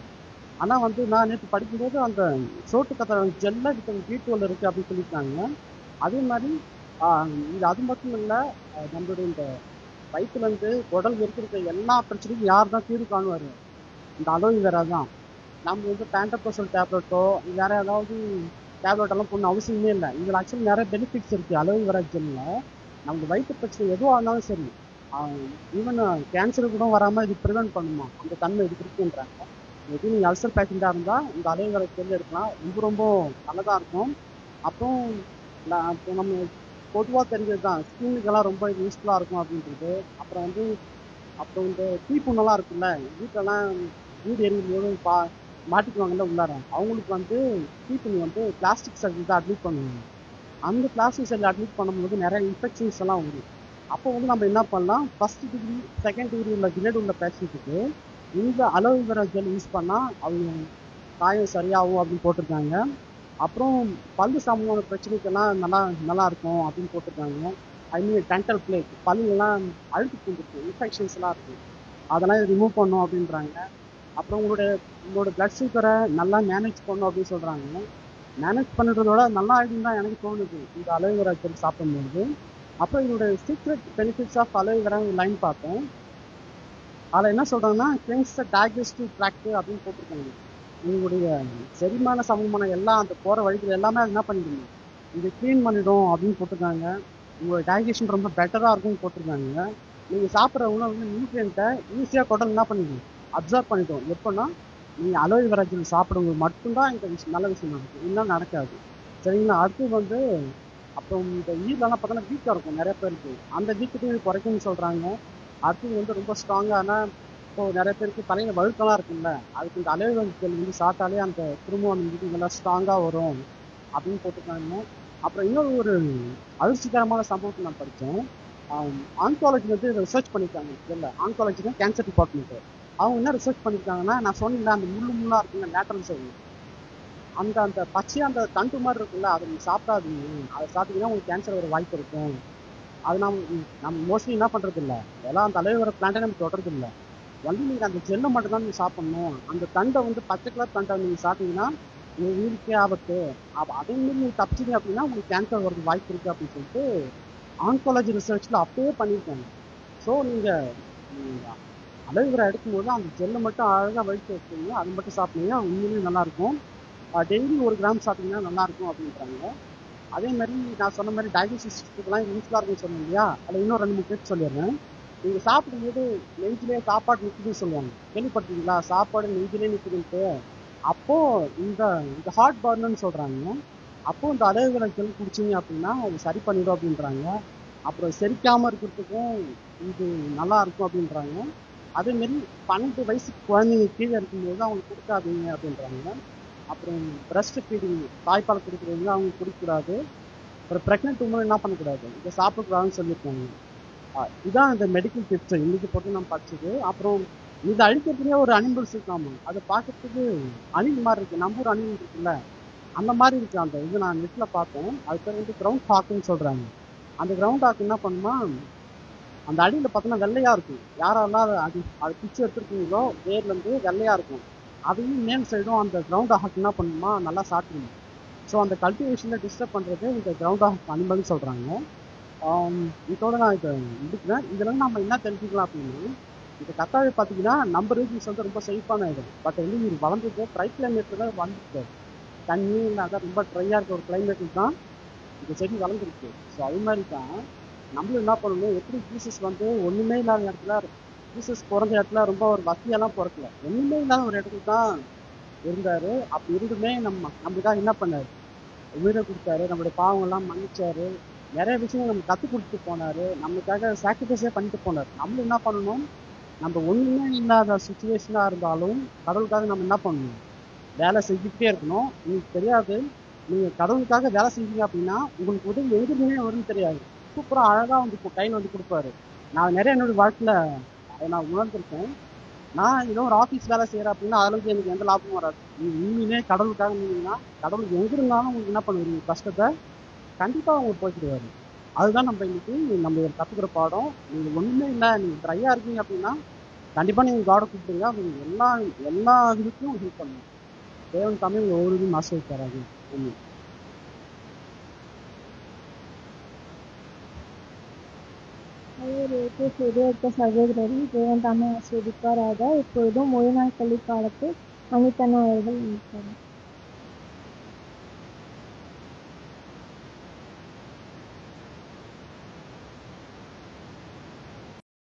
ஆனால் வந்து நான் நேற்று படிக்கும்போது அந்த சோட்டு கத்திர ஜெல்லில் விட்டமின் B12 இருக்குது அப்படின்னு சொல்லியிருக்காங்க. அதே மாதிரி இது அது மட்டும் இல்லை, நம்மளுடைய இந்த வயிற்றுலேருந்து உடல் இருக்கிற எல்லா பிரச்சனைக்கும் யார் தான் தீர்வு காணுவார், இந்த அலோவேரா தான். நம்ம வந்து பேண்டப்ரோசல் டேப்லெட்டோ வேறு ஏதாவது டேப்லெட்டெல்லாம் போடணும் அவசியமே இல்லை. இதில் ஆக்சுவலி நிறைய பெனிஃபிட்ஸ் இருக்குது அலோவேரா ஜெல்லில். நமக்கு வயிற்று பிரச்சனை எதுவாக இருந்தாலும் சரி, ஈவன் கேன்சரு கூட வராமல் இது ப்ரிவென்ட் பண்ணுமா, அந்த தன்மை இதுக்கு இருக்குன்றாங்க. எது நீங்கள் அல்சர் பேஷண்ட்டாக இருந்தால் இந்த அலோவேரா ஜெல் எடுக்கலாம், ரொம்ப ரொம்ப நல்லதாக இருக்கும். அப்புறம் இப்போ நம்ம பொதுவாக தெரிஞ்சது தான் ஸ்கின்னுக்கெல்லாம் ரொம்ப யூஸ்ஃபுல்லாக இருக்கும் அப்படின்றது. அப்புறம் வந்து அப்புறம் இந்த தீப்புண்ணெல்லாம் இருக்குல்ல, வீட்டெல்லாம் வீடு எரியும் போது மாட்டிக்குவாங்கல்ல உள்ளார, அவங்களுக்கு வந்து தீப்புண்ணி வந்து பிளாஸ்டிக் சர்ஜரி தான் அட்மிட் பண்ணுவாங்க. அந்த பிளாஸ்டிக் சர்ஜரி அட்மிட் பண்ணும்போது நிறைய இன்ஃபெக்ஷன்ஸ் எல்லாம் வரும். அப்போ வந்து நம்ம என்ன பண்ணலாம், ஃபர்ஸ்ட் டிகிரி செகண்ட் டிகிரி உள்ள கிரேட் உள்ள பேஷண்ட்டுக்கு இந்த அலோவேரா ஜெல் யூஸ் பண்ணால் அவங்க காயம் சரியாகும் அப்படின்னு போட்டிருக்காங்க. அப்புறம் பல்லு சம்பந்தமான பிரச்சனைக்கெல்லாம் நல்லா நல்லா இருக்கும் அப்படின்னு போட்டிருக்காங்க. ஐ மீன் டென்டல் பிளேக், பல்லுலாம் அழுக்கு பூந்துருக்கு, இன்ஃபெக்ஷன்ஸ் எல்லாம் இருக்கு, அதெல்லாம் ரிமூவ் பண்ணும் அப்படின்றாங்க. அப்புறம் உங்களோட பிளட் சுகரை நல்லா மேனேஜ் பண்ணும் அப்படின்னு சொல்றாங்க. மேனேஜ் பண்ணுறதோட நல்லா ஆகிடும் தான் எனக்கு தோணுது இந்த அலோவேரா ஜெல் சாப்பிடும்போது. அப்புறம் இதோட secret benefits of aloe vera line பார்த்தேன். அதில் என்ன சொல்றாங்கன்னா, கிளென்ஸ் த டைஜஸ்டிவ் ட்ராக்ட் அப்படின்னு போட்டிருக்காங்க. உங்களுடைய செரிமான சமமான எல்லாம் அந்த போகிற வழிகள் எல்லாமே அது என்ன பண்ணிடுங்க, இது க்ளீன் பண்ணிடும் அப்படின்னு போட்டிருக்காங்க. உங்களோட டைஜஷன் ரொம்ப பெட்டராக இருக்கும்னு போட்டிருக்காங்க. நீங்கள் சாப்பிட்ற உணவு வந்து நியூட்ரியண்ட்டை ஈஸியாக குடல் என்ன பண்ணிடும், அப்சர்வ் பண்ணிட்டோம். எப்போன்னா நீங்கள் அலோவேரா ஜெல் சாப்பிடும்போது மட்டும்தான் இந்த விஷயம் நல்ல விஷயம் நடக்கும், இன்னும் நடக்காது. சரிங்களா? அடுத்து வந்து அப்புறம் இந்த ஈரெல்லாம் பார்த்தோன்னா வீக்காக இருக்கும் நிறைய பேருக்கு, அந்த வீக்கத்தையும் குறைக்கும்னு சொல்கிறாங்க. அடுத்தது வந்து ரொம்ப ஸ்ட்ராங்கான, இப்போ நிறைய பேருக்கு தலையில் வழுக்கெல்லாம் இருக்குல்ல, அதுக்கு இந்த அலோவேரா ஜெல் வந்து சாப்பிட்டாலே அந்த திரும்ப அந்த மீட்டிங் நல்லா ஸ்ட்ராங்காக வரும் அப்படின்னு போட்டிருக்காங்க. அப்புறம் இன்னொரு ஒரு அதிர்ச்சிகரமான சம்பவத்தை நான் படித்தேன். ஆன்காலஜி வந்து ரிசர்ச் பண்ணியிருக்காங்க. இல்லை, ஆன்காலஜினா கேன்சர் டிபார்ட்மெண்ட்டு. அவங்க என்ன ரிசர்ச் பண்ணியிருக்காங்கன்னா, நான் சொன்னீங்களா அந்த முள்ளாக இருக்குல்ல லேட்டரல் சைடு, அந்த அந்த பச்சையாக அந்த தண்டு மாதிரி இருக்குல்ல, அதை நீங்கள் சாப்பிடாதீங்க. அதை சாப்பிட்டீங்கன்னா உங்களுக்கு கேன்சர் வர வாய்ப்பு இருக்கும். அது நம்ம மோஸ்ட்லி என்ன பண்ணுறது இல்லை, எல்லாம் அந்த அலோவேரா பிளான்ட்டை நம்ம தொடர்றது இல்லை. வந்து நீங்கள் அந்த ஜெல்லை மட்டும் தான் நீங்கள் சாப்பிட்ணும். அந்த தண்டை வந்து பச்சை கலர் தண்டை நீங்கள் சாப்பிட்டீங்கன்னா உங்கள் உயிருக்கே ஆபத்து. அப்போ அதே மாதிரி நீங்கள் தப்பிச்சிங்க அப்படின்னா உங்களுக்கு கேன்சர் வரது வாய்ப்பு இருக்குது அப்படின்னு சொல்லிட்டு ஆன்காலஜி ரிசர்ச்சில் அப்போவே பண்ணியிருக்காங்க. ஸோ நீங்கள் அலோவேரா எடுக்கும்போது அந்த ஜெல்லை மட்டும் அழகாக வழித்து வச்சுக்கோங்க, அது மட்டும் சாப்பிட்டீங்கன்னா உண்மையிலேயே நல்லாயிருக்கும். டெய்லி 1 கிராம் சாப்பிட்டீங்கன்னா நல்லாயிருக்கும் அப்படின்றாங்க. அதே மாதிரி நான் சொன்ன மாதிரி டைஜஸ்டிவ் சிஸ்டத்துக்குலாம் யூஸ்ஃபுல்லாக இருக்குன்னு சொன்னேன் இல்லையா, அதில் இன்னும் 2 3 டிப்ஸ் சொல்லிடுறேன். நீங்கள் சாப்பிடும்போது நெஞ்சிலே சாப்பாடு நிற்குதுன்னு சொல்லுவாங்க, கேள்விப்பட்டிருக்கீங்களா? சாப்பாடு நெஞ்சிலே நிற்குதுன்ட்டு. அப்போது இந்த இந்த ஹார்ட் பர்னர்னு சொல்கிறாங்க. அப்போது இந்த அலோவேரா ஜெல் குடிச்சிங்க அப்படின்னா அது சரி பண்ணிடும் அப்படின்றாங்க. அப்புறம் செரிக்காமல் இருக்கிறதுக்கும் இது நல்லா இருக்கும் அப்படின்றாங்க. அதேமாரி 12 வயசுக்கு குழந்தைங்க கீழே இருக்கும்போது அவங்களுக்கு கொடுக்காதீங்க அப்படின்றாங்க. அப்புறம் பிரஸ்ட் ஃபீடிங், தாய்ப்பால் கொடுக்குறவங்க அவங்க குடிக்கக்கூடாது. அப்புறம் ப்ரெக்னென்ட் உமன் என்ன பண்ணக்கூடாது, இதை சாப்பிடக்கூடாதுன்னு சொல்லியிருக்காங்க. இதான் இந்த மெடிக்கல் டிப்ஸ் இன்னைக்கு போட்டு நம்ம படிச்சது. அப்புறம் இதை அழிக்கிறதுலேயே ஒரு அனிமல்ஸ் இருக்காம, அதை பார்க்கறதுக்கு அணில் மாதிரி இருக்கு, நம்ம ஊர் அணில் இருக்குல்ல அந்த மாதிரி இருக்கு. அந்த இது நான் நெட்டில் பார்த்தேன், அது பேர் வந்து கிரவுண்ட் ஹாக்குன்னு சொல்கிறாங்க. அந்த கிரவுண்ட் ஹாக் என்ன பண்ணுமா, அந்த அடியில் பார்த்தோன்னா வெள்ளையாக இருக்கும். யாரெல்லாம் அது பிச்சு எடுத்துருக்கீங்களோ வேர்லேருந்து வெள்ளையாக இருக்கும். அதையும் மேல் சைடும் அந்த கிரவுண்ட் ஹாக் என்ன பண்ணுமா நல்லா சாப்பிடணும். ஸோ அந்த கல்டிவேஷனில் டிஸ்டர்ப் பண்ணுறது இந்த கிரவுண்ட் ஹாக் அனிமல்னு சொல்கிறாங்க. இதோட நான் இதை முடிக்கிறேன். இதில் நம்ம என்ன தெரிஞ்சுக்கலாம் அப்படின்னா, இந்த கத்தாழை பார்த்தீங்கன்னா நம்ம ரீஜன்ஸ் வந்து ரொம்ப சேஃபான இடம். பட் வந்து இது வளர்ந்தது ட்ரை கிளைமேட்டில் தான் வந்துருக்கு, தண்ணி இல்லாத ரொம்ப ட்ரையாக இருக்க ஒரு கிளைமேட்டில் தான் இந்த செடி வளர்ந்துருக்கு. ஸோ அது மாதிரி தான் நம்மளும் என்ன பண்ணணும், எப்படி ஜீசஸ் வந்து ஒன்றுமே இல்லாத இடத்துல, ஜீசஸ் பிறந்த இடத்துல ரொம்ப ஒரு வசதியெல்லாம் பிறக்கல, ஒன்றுமே இல்லாத ஒரு இடத்துல தான் இருந்தார். அப்படி இருந்துமே நம்மளுக்காக என்ன பண்ணார், உயிரை கொடுத்தாரு, நம்மளுடைய பாவங்கள்லாம் மன்னிச்சாரு, நிறைய விஷயம் நம்ம கற்றுக் கொடுத்துட்டு போனார், நம்மளுக்காக சாக்ரிஃபைஸே பண்ணிட்டு போனார். நம்மளும் என்ன பண்ணணும், நம்ம ஒன்றுமே இல்லாத சுச்சுவேஷனாக இருந்தாலும் கடவுளுக்காக நம்ம என்ன பண்ணணும், வேலை செஞ்சுக்கிட்டே இருக்கணும். உங்களுக்கு தெரியாது, நீங்கள் கடவுளுக்காக வேலை செஞ்சீங்க அப்படின்னா உங்களுக்கு உதவி எங்கிருந்தே வரும்னு தெரியாது, சூப்பராக அழகாக வந்து இப்போ கையில் வந்து கொடுப்பாரு. நான் நிறைய என்னோடய வாழ்க்கையில் அதை நான் உணர்ந்திருக்கேன். நான் ஏதோ ஒரு ஆஃபீஸ் வேலை செய்கிறேன் அப்படின்னா அதில் எனக்கு எந்த லாபமும் வராது. நீங்கள் உண்மையிலே கடவுளுக்காக இருந்தீங்கன்னா கடவுள் எங்கே இருந்தாலும் உங்களுக்கு என்ன பண்ணுவீங்க, கஷ்டத்தை கண்டிப்பாக உங்களுக்கு போய்க்கிடுவாரு. அதுதான் நம்ம இன்னைக்கு நம்ம கற்றுக்கிற பாடம். நீங்கள் ஒன்றுமே இல்லை, நீங்கள் ட்ரையாக இருக்கீங்க அப்படின்னா கண்டிப்பாக நீங்கள் காடை கூப்பிடுங்க, அவங்க எல்லா எல்லா இதுக்கும் ஹெல்ப் பண்ணுங்க. தேவன் தமிழ் ஒவ்வொரு இதுவும் ஆசிரியர் ஒன்று. செய்தியற்ற சகோதரரை தேவன் தாமே ஆஸ்வதிப்பாராக. இப்பொழுதும் ஓய்வு நாள் கல்வி காலத்தில் அனிதனா அவர்கள் இருக்கிறார்.